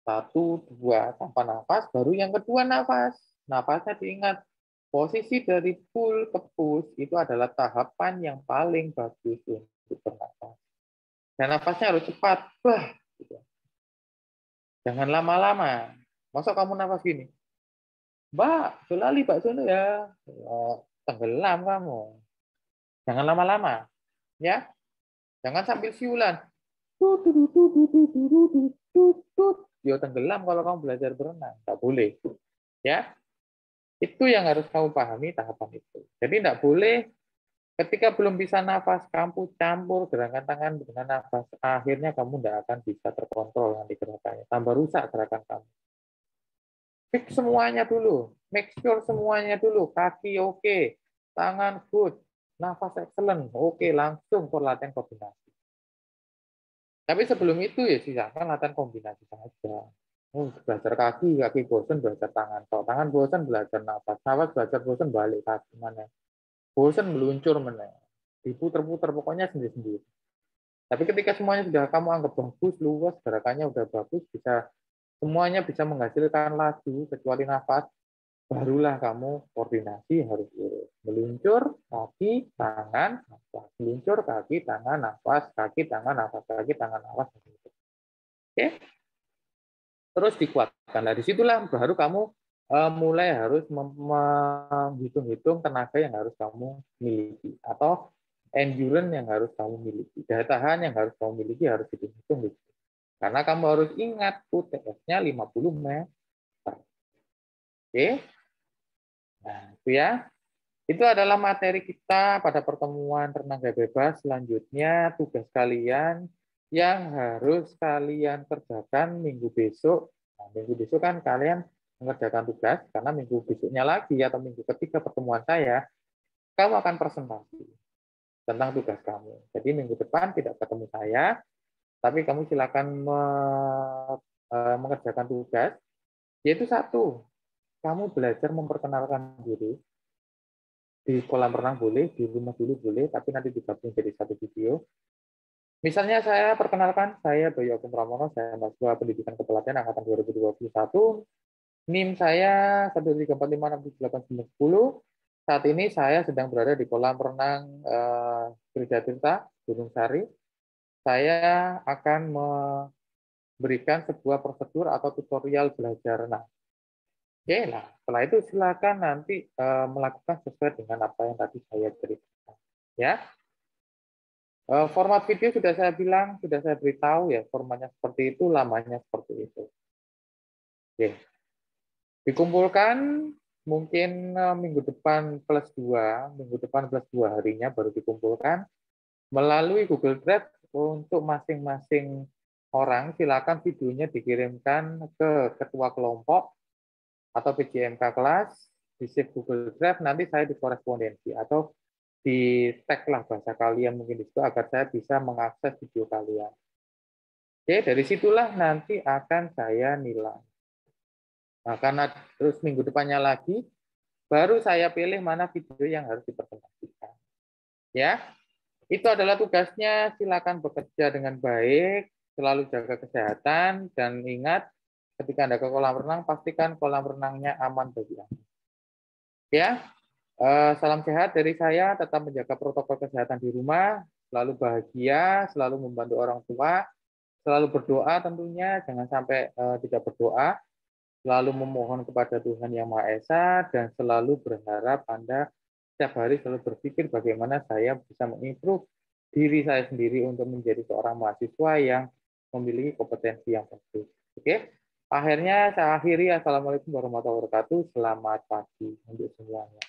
1, 2, tanpa nafas, baru yang kedua nafas. Nafasnya diingat, posisi dari pull ke push itu adalah tahapan yang paling bagus untuk bernafas. Dan nafasnya harus cepat. Gitu. Jangan lama-lama. Masa kamu nafas gini? Mbak, selali Mbak Sono ya. Tenggelam kamu. Jangan lama-lama. Ya. Jangan sambil siulan. Dia tenggelam kalau kamu belajar berenang. Nggak boleh. Ya. Itu yang harus kamu pahami tahapan itu. Jadi tidak boleh ketika belum bisa nafas, kamu campur gerakan tangan dengan nafas. Akhirnya kamu tidak akan bisa terkontrol nanti gerakannya. Tambah rusak gerakan kamu. Fix semuanya dulu. Make sure semuanya dulu. Kaki oke. Tangan good. Nafas excellent. Oke, langsung ke latihan kombinasi. Tapi sebelum itu ya silakan latihan kombinasi saja. Belajar kaki bosan belajar tangan. Kalau tangan bosan belajar nafas. Nafas belajar bosan balik kaki mana. Bosan meluncur mana. Diputer-puter pokoknya sendiri-sendiri. Tapi ketika semuanya sudah kamu anggap bagus, luas, gerakannya udah bagus, semuanya bisa menghasilkan laju kecuali nafas, barulah kamu koordinasi harus urut. Meluncur, kaki, tangan, nafas. Meluncur, kaki, tangan, nafas, kaki, tangan, nafas, kaki, tangan, nafas. Oke? Terus dikuatkan. Nah, disitulah baru kamu mulai harus menghitung-hitung tenaga yang harus kamu miliki. Atau endurance yang harus kamu miliki. Daya tahan yang harus kamu miliki harus dihitung. Karena kamu harus ingat UTS-nya 50 meter. Oke? Nah, itu ya. Itu adalah materi kita pada pertemuan tenaga bebas. Selanjutnya, tugas kalian yang harus kalian kerjakan minggu besok. Nah, minggu besok kan kalian mengerjakan tugas, karena minggu besoknya lagi atau minggu ketiga pertemuan saya, kamu akan presentasi tentang tugas kamu. Jadi minggu depan tidak ketemu saya, tapi kamu silakan mengerjakan tugas, yaitu satu, kamu belajar memperkenalkan diri. Di kolam renang boleh, di rumah dulu boleh, tapi nanti digabung jadi satu video. Misalnya saya perkenalkan, saya Bayu Agung Pramono, saya mahasiswa Pendidikan Kepelatihan Angkatan 2021. NIM saya 134567810. Saat ini saya sedang berada di kolam renang Gereja Tirta, Gunung Sari. Saya akan memberikan sebuah prosedur atau tutorial belajar renang. Oke, nah setelah itu silakan nanti melakukan sesuai dengan apa yang tadi saya ceritakan. Ya, format video sudah saya bilang, sudah saya beritahu ya, formatnya seperti itu, lamanya seperti itu. Oke, dikumpulkan mungkin minggu depan plus 2, minggu depan plus 2 harinya baru dikumpulkan melalui Google Drive untuk masing-masing orang. Silakan videonya dikirimkan ke ketua kelompok atau PJMK kelas, di save Google Drive, nanti saya dikorespondensi atau di tag lah bahasa kalian mungkin di situ agar saya bisa mengakses video kalian. Oke, dari situlah nanti akan saya nilai. Nah, karena terus minggu depannya lagi, baru saya pilih mana video yang harus dipresentasikan. Ya, itu adalah tugasnya. Silakan bekerja dengan baik, selalu jaga kesehatan, dan ingat, ketika Anda ke kolam renang, pastikan kolam renangnya aman bagi Anda. Ya, salam sehat dari saya, tetap menjaga protokol kesehatan di rumah, selalu bahagia, selalu membantu orang tua, selalu berdoa tentunya, jangan sampai tidak berdoa, selalu memohon kepada Tuhan Yang Maha Esa, dan selalu berharap Anda setiap hari selalu berpikir bagaimana saya bisa mengimprove diri saya sendiri untuk menjadi seorang mahasiswa yang memiliki kompetensi yang bagus. Oke, akhirnya saya akhiri. Assalamualaikum warahmatullahi wabarakatuh. Selamat pagi untuk semuanya.